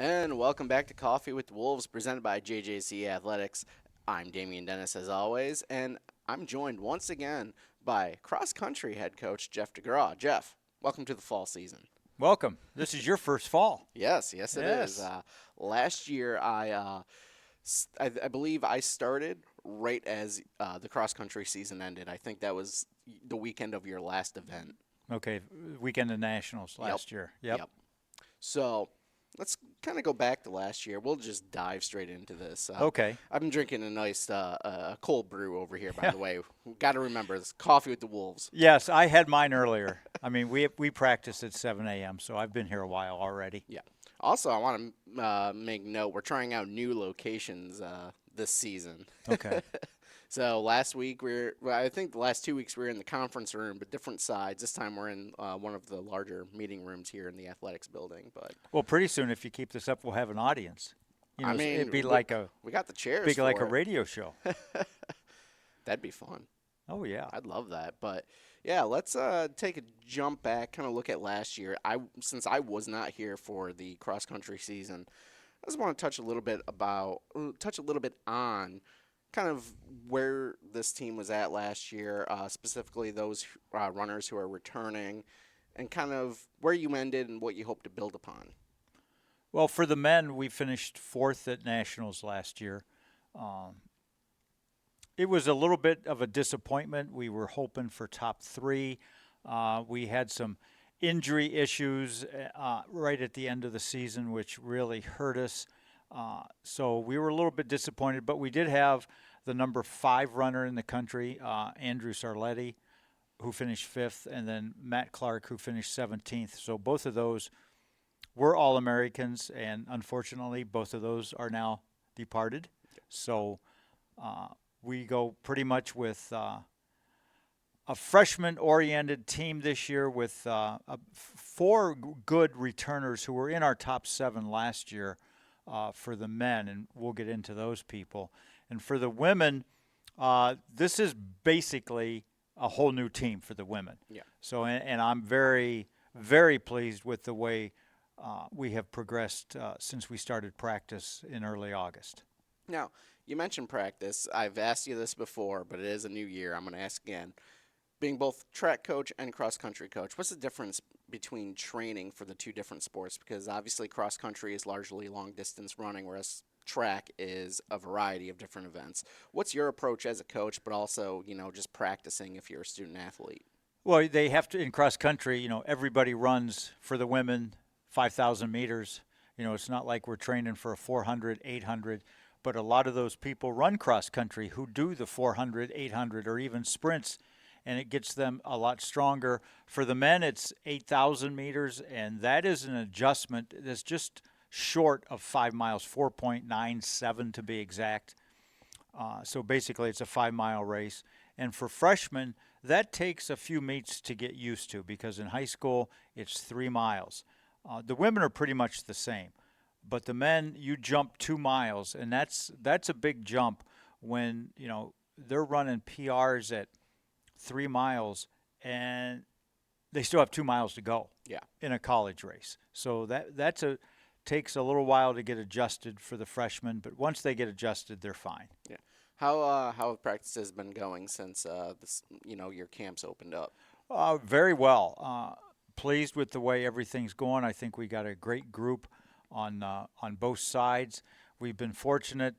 And welcome back to Coffee with the Wolves, presented by JJC Athletics. I'm Damian Dennis, as always, and I'm joined once again by cross country head coach Jeff DeGraw. Jeff, welcome to the fall season. Welcome. This is your first fall. Yes, it is. Yes. Last year, I believe I started right as the cross country season ended. I think that was the weekend of your last event. Okay, weekend of nationals last year. Yep. So let's kind of go back to last year. We'll just dive straight into this. Okay. I've been drinking a nice cold brew over here, by the way. Got to remember, this coffee with the Wolves. Yes, I had mine earlier. I mean, we practiced at 7 a.m., so I've been here a while already. Yeah. Also, I want to make note, we're trying out new locations this season. Okay. So last week, I think the last 2 weeks we were in the conference room, but different sides. This time we're in one of the larger meeting rooms here in the athletics building. But Well, pretty soon, if you keep this up, we'll have an audience. You know, I mean, it'd be we got the chairs. big like for a it. radio show. That'd be fun. Oh yeah. I'd love that. But yeah, let's take a jump back, kind of look at last year. Since I was not here for the cross country season, I just want to touch a little bit on kind of where this team was at last year, specifically those runners who are returning, and kind of where you ended and what you hope to build upon. Well, for the men, we finished fourth at nationals last year. It was a little bit of a disappointment. We were hoping for top three. We had some injury issues right at the end of the season, which really hurt us. So we were a little bit disappointed, but we did have the number 5 runner in the country, Andrew Sarletti, who finished 5th, and then Matt Clark, who finished 17th. So both of those were All-Americans, and unfortunately, both of those are now departed. So we go pretty much with a freshman-oriented team this year with 4 good returners who were in our top 7 last year for the men, and we'll get into those people. And for the women, this is basically a whole new team for the women. Yeah. So, and I'm very, very pleased with the way we have progressed since we started practice in early August. Now, you mentioned practice. I've asked you this before, but it is a new year. I'm going to ask again. Being both track coach and cross-country coach, what's the difference between training for the two different sports? Because obviously cross-country is largely long-distance running, whereas track is a variety of different events. What's your approach as a coach, but also, just practicing if you're a student athlete? Well, they have to, in cross-country, everybody runs for the women 5,000 meters. It's not like we're training for a 400, 800, but a lot of those people run cross-country who do the 400, 800, or even sprints, and it gets them a lot stronger. For the men, it's 8,000 meters, and that is an adjustment that's just short of 5 miles, 4.97 to be exact. So basically, it's a 5-mile race. And for freshmen, that takes a few meets to get used to because in high school, it's 3 miles. The women are pretty much the same. But the men, you jump 2 miles, and that's a big jump when, they're running PRs at 3 miles, and they still have 2 miles to go in a college race. So that takes a little while to get adjusted for the freshmen, but once they get adjusted, they're fine. Yeah. How have practices been going since your camps opened up? Very well. Pleased with the way everything's going. I think we got a great group on both sides. We've been fortunate.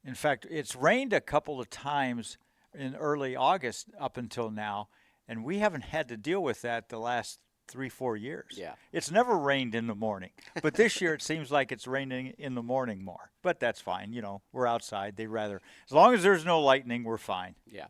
In fact, it's rained a couple of times in early August up until now, and we haven't had to deal with that the last 3-4 years. Yeah. It's never rained in the morning, but this year it seems like it's raining in the morning more. But that's fine. We're outside. As long as there's no lightning, we're fine. Yeah.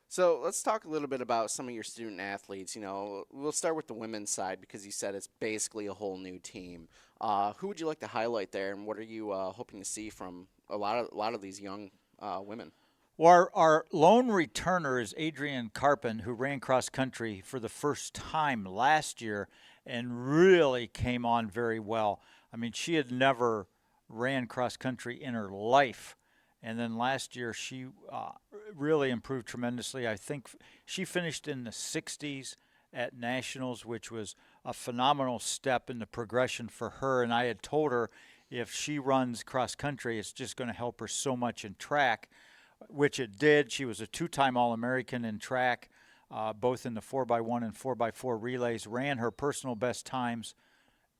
So let's talk a little bit about some of your student athletes. We'll start with the women's side because you said it's basically a whole new team. Who would you like to highlight there, and what are you hoping to see from a lot of these young women? Well, our lone returner is Adrienne Carpin, who ran cross country for the first time last year and really came on very well. I mean, she had never ran cross country in her life. And then last year, she really improved tremendously. I think she finished in the 60s at nationals, which was a phenomenal step in the progression for her. And I had told her if she runs cross country, it's just going to help her so much in track, which it did. She was a two-time All-American in track, both in the 4x1 and 4x4 relays, ran her personal best times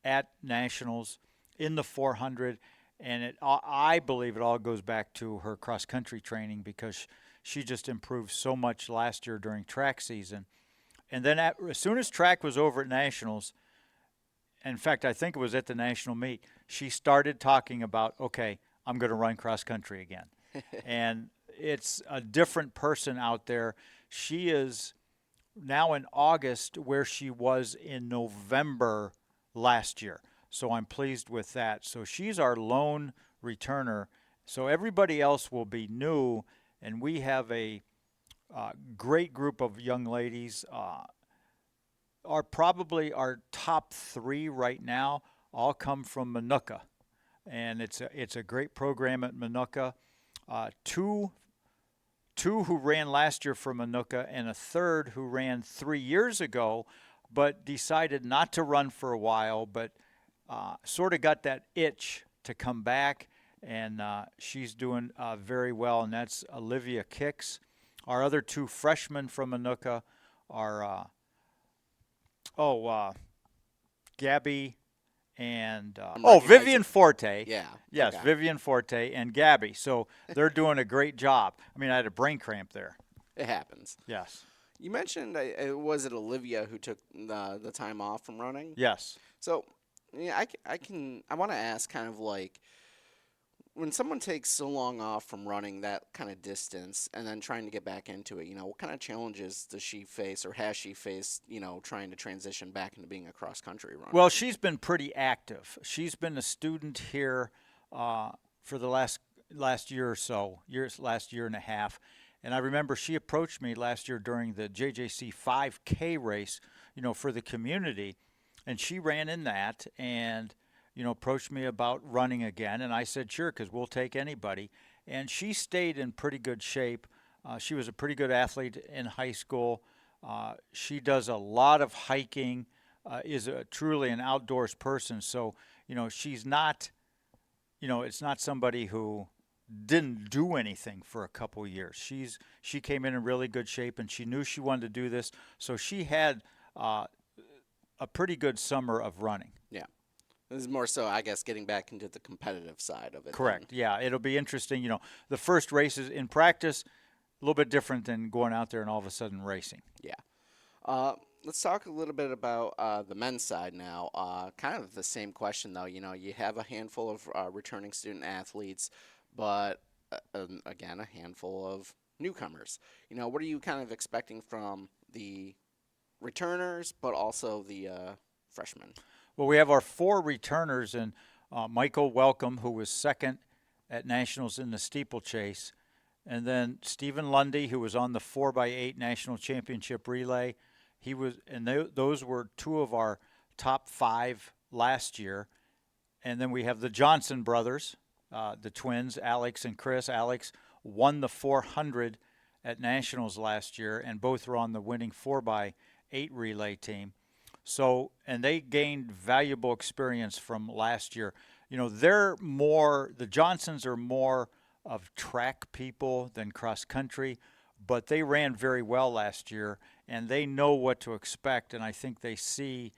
at nationals in the 400, and I believe it all goes back to her cross country training, because she just improved so much last year during track season. And then as soon as track was over at nationals, in fact, I think it was at the national meet, she started talking about, okay, I'm going to run cross country again. And it's a different person out there. She is now in August where she was in November last year. So I'm pleased with that. So she's our lone returner. So everybody else will be new, and we have a great group of young ladies. Are probably our top three right now all come from Minooka, and it's a great program at Minooka. Two who ran last year for Minooka, and a third who ran 3 years ago, but decided not to run for a while, but sort of got that itch to come back, and she's doing very well, and that's Olivia Kicks. Our other two freshmen from Minooka are Gabby and Vivian Forte. Yeah. Yes, okay. Vivian Forte and Gabby. So they're doing a great job. I mean, I had a brain cramp there. It happens. Yes. You mentioned, was it Olivia who took the time off from running? Yes. So, yeah, I want to ask, kind of like, when someone takes so long off from running that kind of distance and then trying to get back into it, what kind of challenges does she face, or has she faced, trying to transition back into being a cross country runner? Well, she's been pretty active. She's been a student here for the last year or so, last year and a half. And I remember she approached me last year during the JJC 5K race, for the community, and she ran in that and approached me about running again, and I said sure, because we'll take anybody. And she stayed in pretty good shape. She was a pretty good athlete in high school. She does a lot of hiking, is truly an outdoors person. So, she's not, it's not somebody who didn't do anything for a couple years. She came in really good shape, and she knew she wanted to do this. So she had a pretty good summer of running. Yeah. This is more so, I guess, getting back into the competitive side of it. Correct. Then. Yeah, it'll be interesting. The first races in practice, a little bit different than going out there and all of a sudden racing. Yeah. Let's talk a little bit about the men's side now. Kind of the same question, though. You have a handful of returning student athletes, but again, a handful of newcomers. What are you kind of expecting from the returners, but also the freshmen? Well, we have our four returners, and Michael Welcome, who was second at nationals in the steeplechase, and then Stephen Lundy, who was on the 4x8 national championship relay. Those were two of our top five last year. And then we have the Johnson brothers, the twins, Alex and Chris. Alex won the 400 at nationals last year, and both were on the winning 4x8 relay team. So, and they gained valuable experience from last year. The Johnsons are more of track people than cross country, but they ran very well last year, and they know what to expect. And I think they see,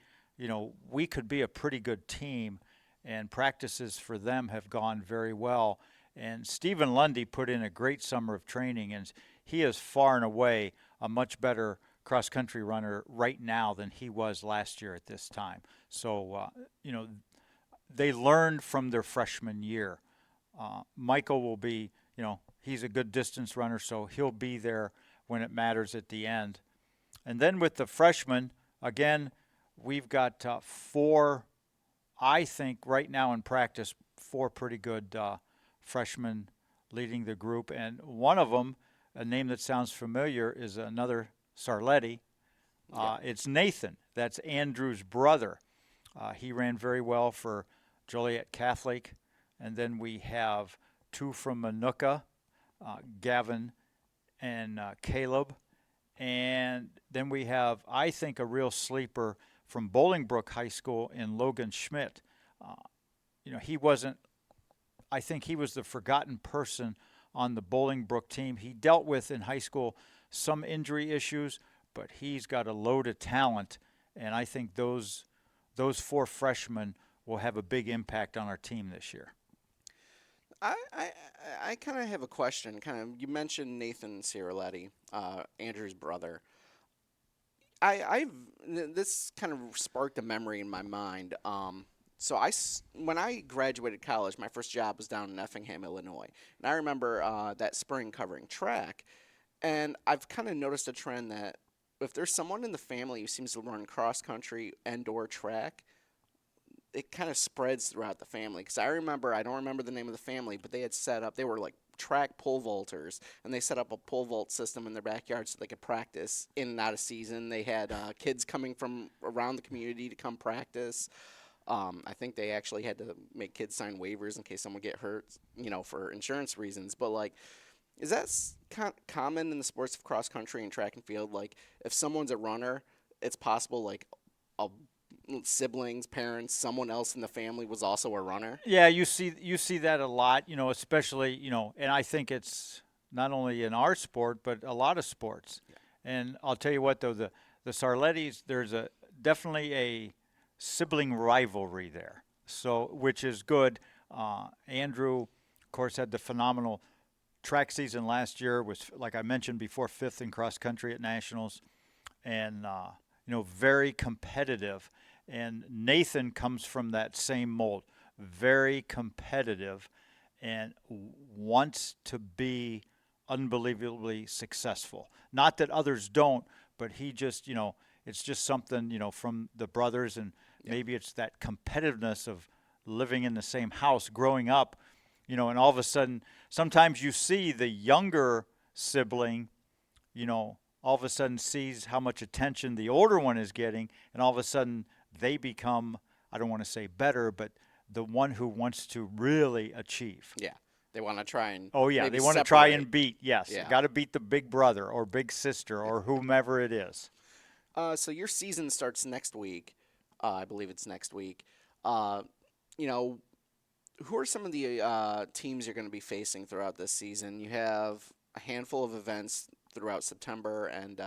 we could be a pretty good team, and practices for them have gone very well. And Stephen Lundy put in a great summer of training, and he is far and away a much better cross-country runner right now than he was last year at this time. So, they learned from their freshman year. Michael will be, he's a good distance runner, so he'll be there when it matters at the end. And then with the freshmen, again, we've got four, I think right now in practice, four pretty good freshmen leading the group. And one of them, a name that sounds familiar, is another Sarletti. It's Nathan. That's Andrew's brother. He ran very well for Joliet Catholic. And then we have two from Minooka, Gavin and Caleb. And then we have, I think, a real sleeper from Bolingbrook High School in Logan Schmidt. Uh, he wasn't, I think he was the forgotten person on the Bolingbrook team. He dealt with in high school some injury issues, but he's got a load of talent, and I think those four freshmen will have a big impact on our team this year. I kind of have a question. You mentioned Nathan Ciarletti, Andrew's brother. This kind of sparked a memory in my mind. When I graduated college, my first job was down in Effingham, Illinois, and I remember that spring covering track. And I've kind of noticed a trend that if there's someone in the family who seems to run cross country and/or track, it kind of spreads throughout the family. Because I don't remember the name of the family, but they had set up, they were like track pole vaulters, and they set up a pole vault system in their backyard so they could practice in and out of season. They had kids coming from around the community to come practice. I think they actually had to make kids sign waivers in case someone get hurt, for insurance reasons. But like, is that common in the sports of cross country and track and field? Like, if someone's a runner, it's possible like a siblings, parents, someone else in the family was also a runner. Yeah, you see that a lot, especially, and I think it's not only in our sport but a lot of sports. Yeah. And I'll tell you what though, the Sarlettis, there's definitely a sibling rivalry there. So, which is good. Andrew, of course, had the phenomenal track season last year, was, like I mentioned before, 5th in cross country at nationals, and very competitive. And Nathan comes from that same mold, very competitive, and wants to be unbelievably successful. Not that others don't, but he just, it's just something, from the brothers, and maybe it's that competitiveness of living in the same house, growing up, and all of a sudden, sometimes you see the younger sibling, all of a sudden sees how much attention the older one is getting, and all of a sudden they become, I don't want to say better, but the one who wants to really achieve. Yeah. They want to try and they want to try and beat, yes. Yeah. Got to beat the big brother or big sister or whomever it is. So your season starts next week. I believe it's next week. Who are some of the teams you're going to be facing throughout this season? You have a handful of events throughout September and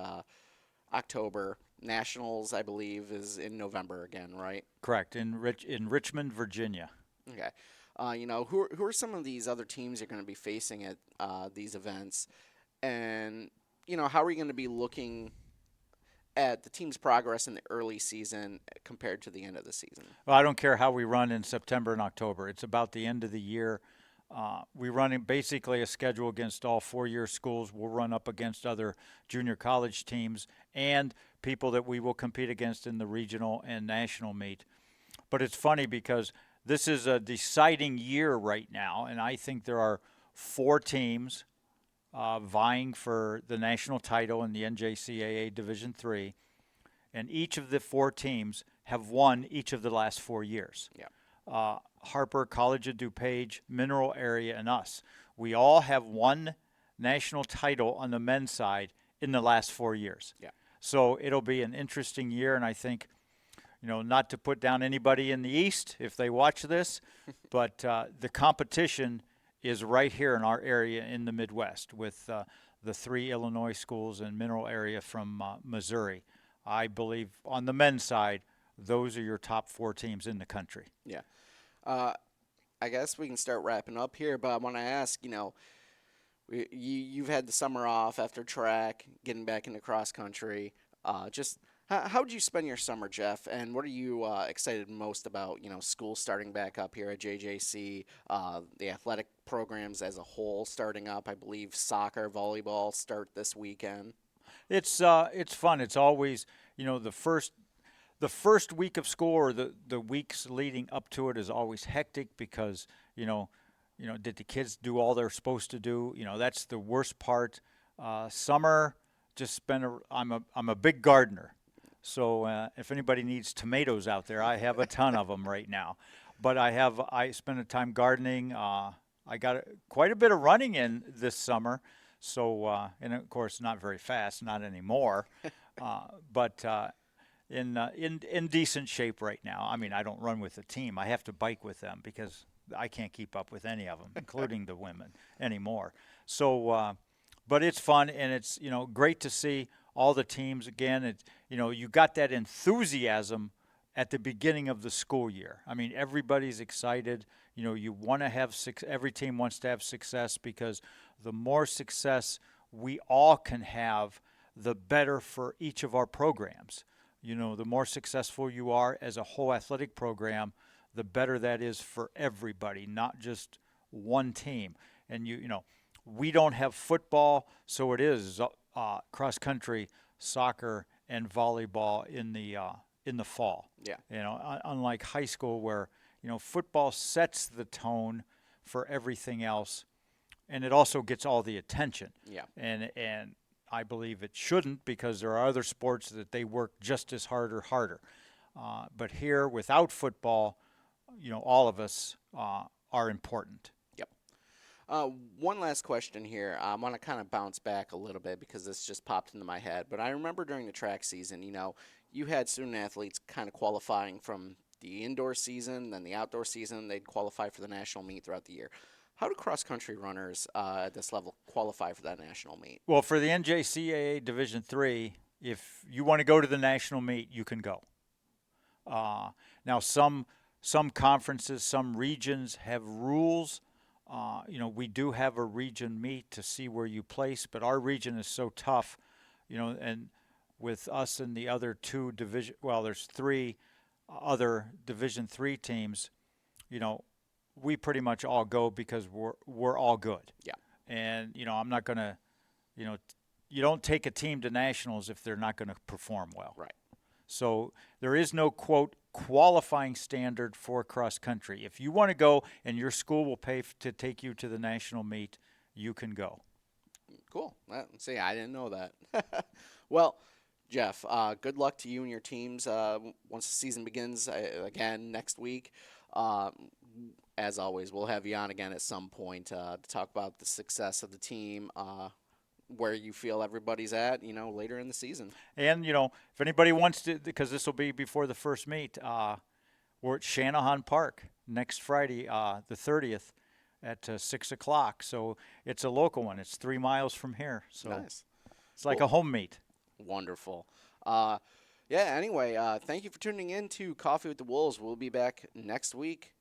October. Nationals, I believe, is in November again, right? Correct, in Richmond, Virginia. Okay. Who are some of these other teams you're going to be facing at these events? And, how are you going to be looking at the team's progress in the early season compared to the end of the season? Well, I don't care how we run in September and October. It's about the end of the year. We run basically a schedule against all four-year schools. We'll run up against other junior college teams and people that we will compete against in the regional and national meet. But it's funny because this is a deciding year right now, and I think there are 4 teams vying for the national title in the NJCAA Division III, and each of the 4 teams have won each of the last 4 years. Yeah. Harper, College of DuPage, Mineral Area, and us. We all have won national title on the men's side in the last 4 years. Yeah. So it'll be an interesting year, and I think, not to put down anybody in the East if they watch this, but the competition is right here in our area in the Midwest with the 3 Illinois schools and Mineral Area from Missouri. I believe on the men's side, those are your top 4 teams in the country. Yeah. I guess we can start wrapping up here, but I want to ask, you've had the summer off after track, getting back into cross country. Just how did you spend your summer, Jeff? And what are you excited most about? School starting back up here at JJC, the athletic programs as a whole starting up. I believe soccer, volleyball start this weekend. It's fun. It's always the first week of school or the weeks leading up to it is always hectic because did the kids do all they're supposed to do? That's the worst part. Summer, just I'm a big gardener, so if anybody needs tomatoes out there, I have a ton of them right now. But I spend a time gardening. I got quite a bit of running in this summer, So, and of course, not very fast, not anymore, but in decent shape right now. I mean, I don't run with the team. I have to bike with them because I can't keep up with any of them, including the women anymore. So, but it's fun and it's great to see all the teams again. It's you got that enthusiasm at the beginning of the school year. I mean, everybody's excited. You want to have every team wants to have success because the more success we all can have, the better for each of our programs. The more successful you are as a whole athletic program, the better that is for everybody, not just one team. And we don't have football, so it is cross country, soccer, and volleyball in the fall. Yeah. Unlike high school where football sets the tone for everything else, and it also gets all the attention. Yeah. And I believe it shouldn't because there are other sports that they work just as hard or harder. But here, without football, all of us are important. Yep. One last question here. I want to kind of bounce back a little bit because this just popped into my head. But I remember during the track season, you had student athletes kind of qualifying from the indoor season, then the outdoor season. They'd qualify for the national meet throughout the year. How do cross-country runners at this level qualify for that national meet? Well, for the NJCAA Division III, if you want to go to the national meet, you can go. Now, some conferences, some regions have rules. We do have a region meet to see where you place, but our region is so tough, and with us and the other two division, well, there's three other Division III teams, we pretty much all go because we're all good. Yeah. And I'm not going to, you don't take a team to nationals if they're not going to perform well. Right. So there is no quote qualifying standard for cross country. If you want to go and your school will pay to take you to the national meet, you can go. Cool. See, I didn't know that. Well, Jeff, good luck to you and your teams once the season begins again next week. As always, we'll have you on again at some point to talk about the success of the team, where you feel everybody's at, later in the season. And, if anybody wants to, because this will be before the first meet, we're at Shanahan Park next Friday, the 30th at 6 o'clock. So it's a local one. It's 3 miles from here. So Nice. It's like a home meet. Wonderful. Anyway, thank you for tuning in to Coffee with the Wolves. We'll be back next week.